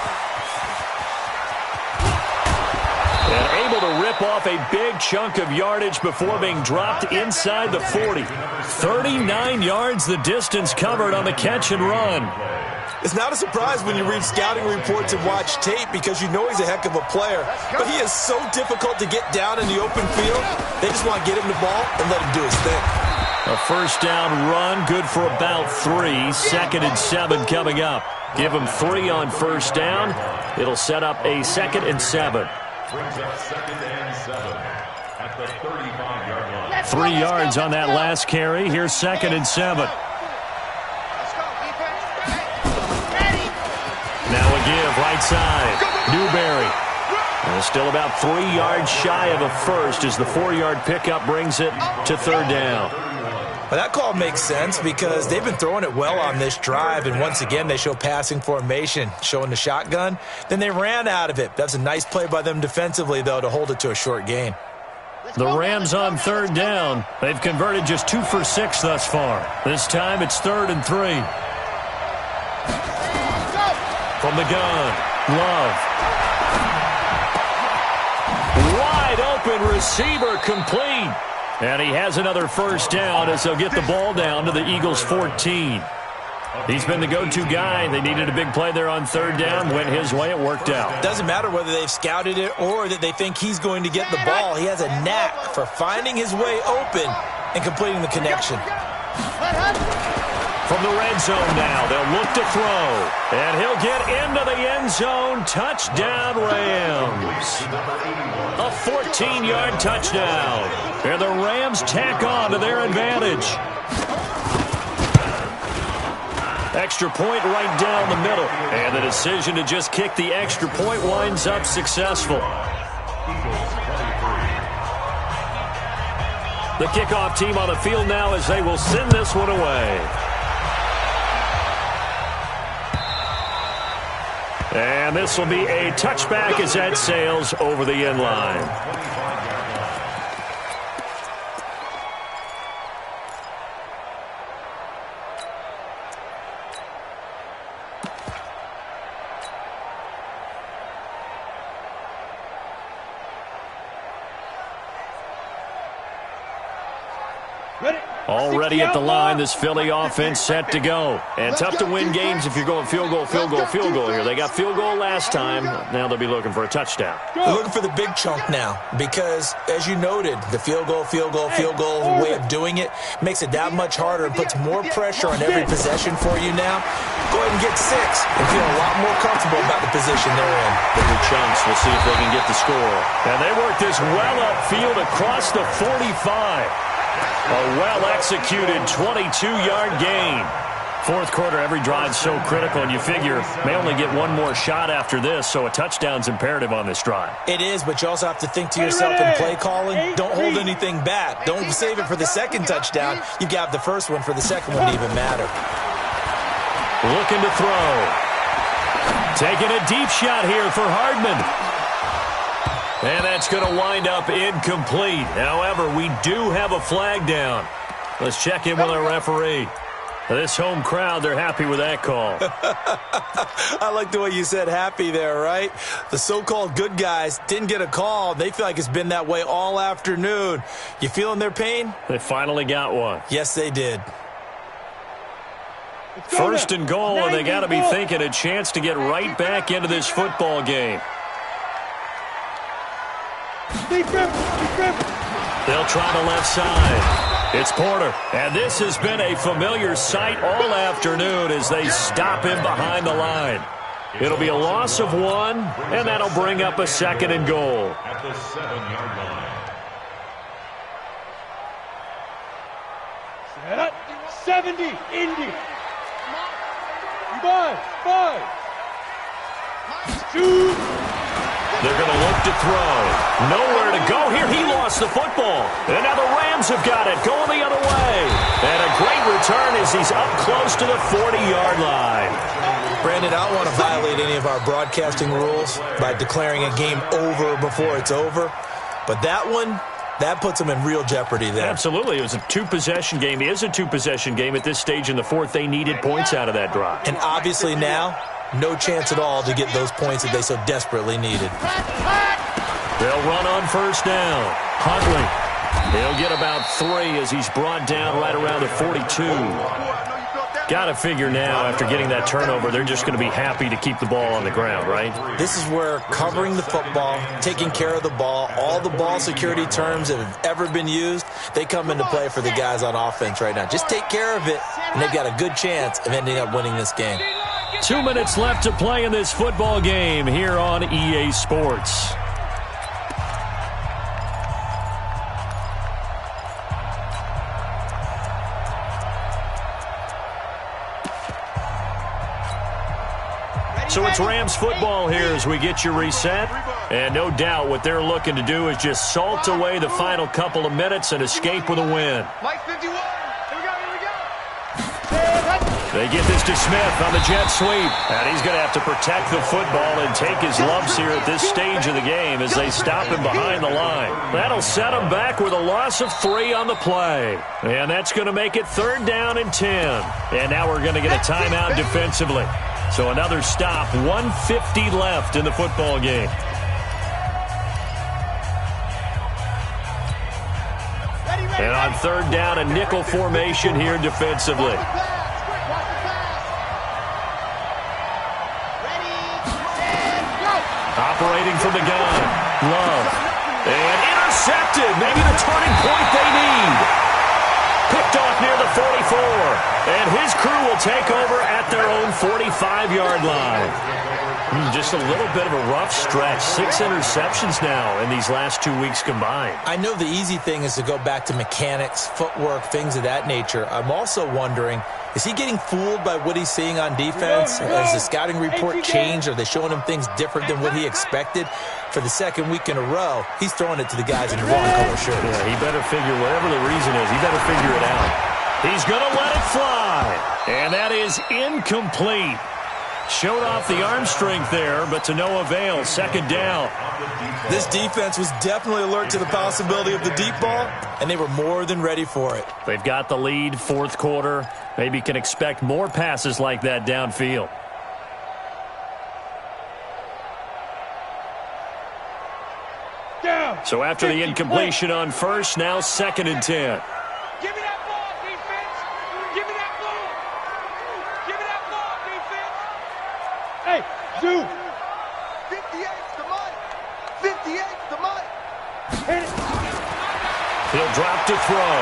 And able to rip off a big chunk of yardage before being dropped inside the 40. 39 yards the distance covered on the catch and run. It's not a surprise when you read scouting reports and watch tape because you know he's a heck of a player. But he is so difficult to get down in the open field. They just want to get him the ball and let him do his thing. A first down run, good for about 3. 2nd and 7 coming up. Give him 3 on first down. It'll set up a 2nd and 7. Brings up 2nd and 7 at the 35-yard line. 3 yards on that last carry. Here's 2nd and 7. Now a give right side. Newberry. And still about 3 yards shy of a first as the 4-yard pickup brings it to 3rd down. Well, that call makes sense because they've been throwing it well on this drive, and once again they show passing formation, showing the shotgun. Then they ran out of it. That's a nice play by them defensively, though, to hold it to a short gain. The Rams on 3rd down. They've converted just 2 for 6 thus far. This time it's 3rd and 3. From the gun, Love. Wide open receiver complete. And he has another first down as they'll get the ball down to the Eagles' 14. He's been the go-to guy. They needed a big play there on 3rd down. Went his way. It worked out. Doesn't matter whether they've scouted it or that they think he's going to get the ball. He has a knack for finding his way open and completing the connection. From the red zone now, they'll look to throw. And he'll get into the end zone. Touchdown, Rams. A 14-yard touchdown. And the Rams tack on to their advantage. Extra point right down the middle. And the decision to just kick the extra point winds up successful. The kickoff team on the field now as they will send this one away. And this will be a touchback as that sails over the end line. Already at the line, this Philly offense set to go. And tough to win games if you're going field goal here. They got field goal last time. Now they'll be looking for a touchdown. They're looking for the big chunk now because, as you noted, the field goal way of doing it makes it that much harder and puts more pressure on every possession for you now. Go ahead and get 6 and feel a lot more comfortable about the position they're in. Bigger chunks. We'll see if they can get the score. And they work this well upfield across the 45. A well-executed 22-yard gain. Fourth quarter, every drive's so critical, and you figure may only get one more shot after this, so a touchdown's imperative on this drive. It is, but you also have to think to yourself in play calling, don't hold anything back. Don't save it for the second touchdown. You got the first one for the second one to even matter. Looking to throw. Taking a deep shot here for Hardman. And that's going to wind up incomplete. However, we do have a flag down. Let's check in with our referee. This home crowd, they're happy with that call. I like the way you said happy there, right? The so-called good guys didn't get a call. They feel like it's been that way all afternoon. You feeling their pain? They finally got one. Yes, they did. First and goal, and they got to be thinking a chance to get right back into this football game. They'll try the left side. It's Porter. And this has been a familiar sight all afternoon as they stop him behind the line. It'll be a loss of 1, and that'll bring up a 2nd and goal. At the 7-yard line. 70, Indy. 5, 2. They're going to look to throw. Nowhere to go here. He lost the football. And now the Rams have got it. Going the other way. And a great return as he's up close to the 40-yard line. Brandon, I don't want to violate any of our broadcasting rules by declaring a game over before it's over. But that one, that puts them in real jeopardy there. Absolutely. It was a 2-possession game. It is a 2-possession game at this stage in the fourth. They needed points out of that drive. And obviously now, no chance at all to get those points that they so desperately needed. They'll run on first down. Huntley. He'll get about 3 as he's brought down right around the 42. Got to figure now, after getting that turnover, they're just going to be happy to keep the ball on the ground, right? This is where covering the football, taking care of the ball, all the ball security terms that have ever been used, they come into play for the guys on offense right now. Just take care of it, and they've got a good chance of ending up winning this game. 2 minutes left to play in this football game here on EA Sports. So it's Rams football here as we get you reset. And no doubt what they're looking to do is just salt away the final couple of minutes and escape with a win. They get this to Smith on the jet sweep. And he's going to have to protect the football and take his lumps here at this stage of the game as they stop him behind the line. That'll set him back with a loss of 3 on the play. And that's going to make it 3rd down and 10. And now we're going to get a timeout defensively. So another stop, 1:50 left in the football game. And on 3rd down, a nickel formation here defensively. Operating from the gun, Love. And intercepted, maybe the turning point they need. Picked off near the 44. And his crew will take over at their own 45-yard line. Just a little bit of a rough stretch. 6 interceptions now in these last 2 weeks combined. I know the easy thing is to go back to mechanics, footwork, things of that nature. I'm also wondering, is he getting fooled by what he's seeing on defense? Has the scouting report changed? Are they showing him things different than what he expected? For the 2nd week in a row, he's throwing it to the guys in the wrong color shirts. Yeah, he better figure, whatever the reason is, he better figure it out. He's going to let it fly. And that is incomplete. Showed off the arm strength there, but to no avail. 2nd down. This defense was definitely alert to the possibility of the deep ball, and they were more than ready for it. They've got the lead, 4th quarter. Maybe can expect more passes like that downfield. So after the incompletion on first, now 2nd and 10. Give me that ball, defense. Give me that ball. Give me that ball, defense. Hey, Zoo. 58's the money. 58's the money. Hit it. He'll drop to throw.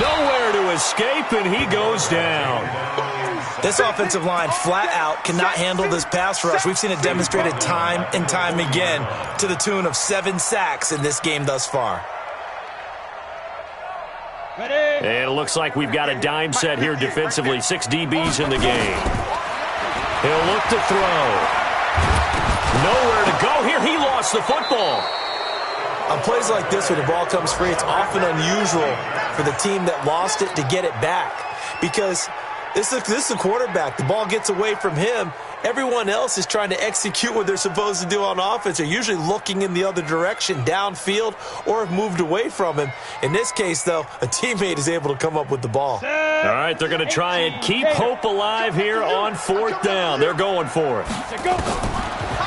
Nowhere to escape, and he goes down. This offensive line flat out cannot handle this pass rush. We've seen it demonstrated time and time again to the tune of 7 sacks in this game thus far. Ready. And it looks like we've got a dime set here defensively. 6 DBs in the game. He'll look to throw. Nowhere to go here. He lost the football. On plays like this where the ball comes free, it's often unusual for the team that lost it to get it back. Because this is the quarterback. The ball gets away from him. Everyone else is trying to execute what they're supposed to do on offense. They're usually looking in the other direction, downfield, or have moved away from him. In this case, though, a teammate is able to come up with the ball. All right, they're going to try and keep hope alive here on 4th down. They're going for it.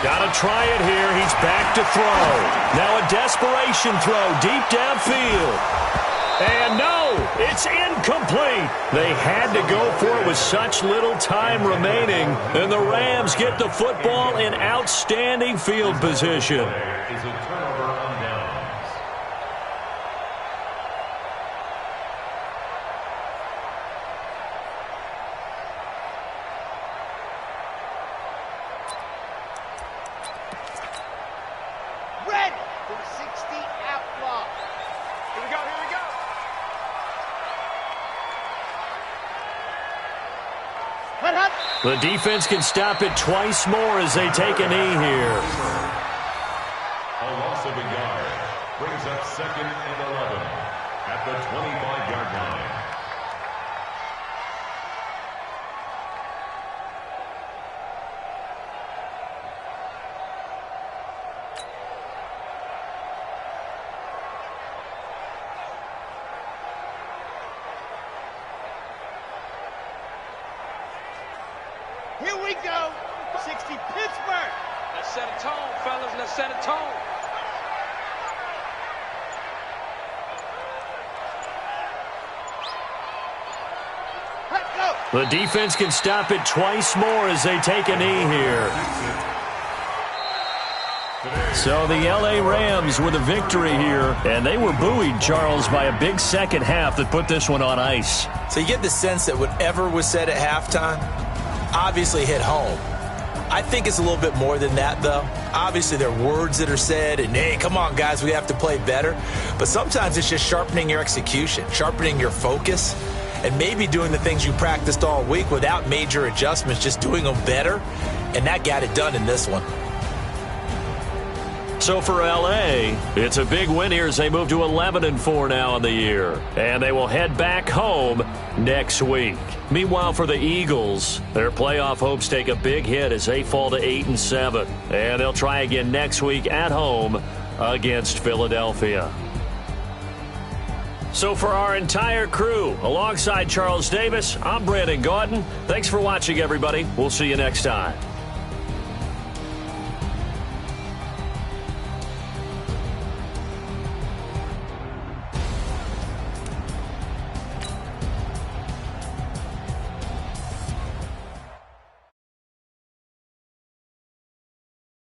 Got to try it here. He's back to throw. Now a desperation throw deep downfield. And no, it's incomplete. They had to go for it with such little time remaining. And the Rams get the football in outstanding field position. There is a turnover on downs. Ready for 60 out block. Here we go, here we go. The defense can stop it twice more as they take a knee here. A loss of a yard brings up 2nd and 11 at the 25-yard line. Here we go. 60 Pittsburgh. Let's set a tone, fellas. Let's set a tone. The defense can stop it twice more as they take a knee here. So the L.A. Rams with a victory here, and they were buoyed, Charles, by a big second half that put this one on ice. So you get the sense that whatever was said at halftime obviously hit home. I think it's a little bit more than that, though. Obviously, there are words that are said, and, hey, come on, guys, we have to play better. But sometimes it's just sharpening your execution, sharpening your focus, and maybe doing the things you practiced all week without major adjustments, just doing them better, and that got it done in this one. So for L.A., it's a big win here as they move to 11-4 now in the year. And they will head back home next week. Meanwhile, for the Eagles, their playoff hopes take a big hit as they fall to 8-7. And they'll try again next week at home against Philadelphia. So for our entire crew, alongside Charles Davis, I'm Brandon Gaudin. Thanks for watching, everybody. We'll see you next time.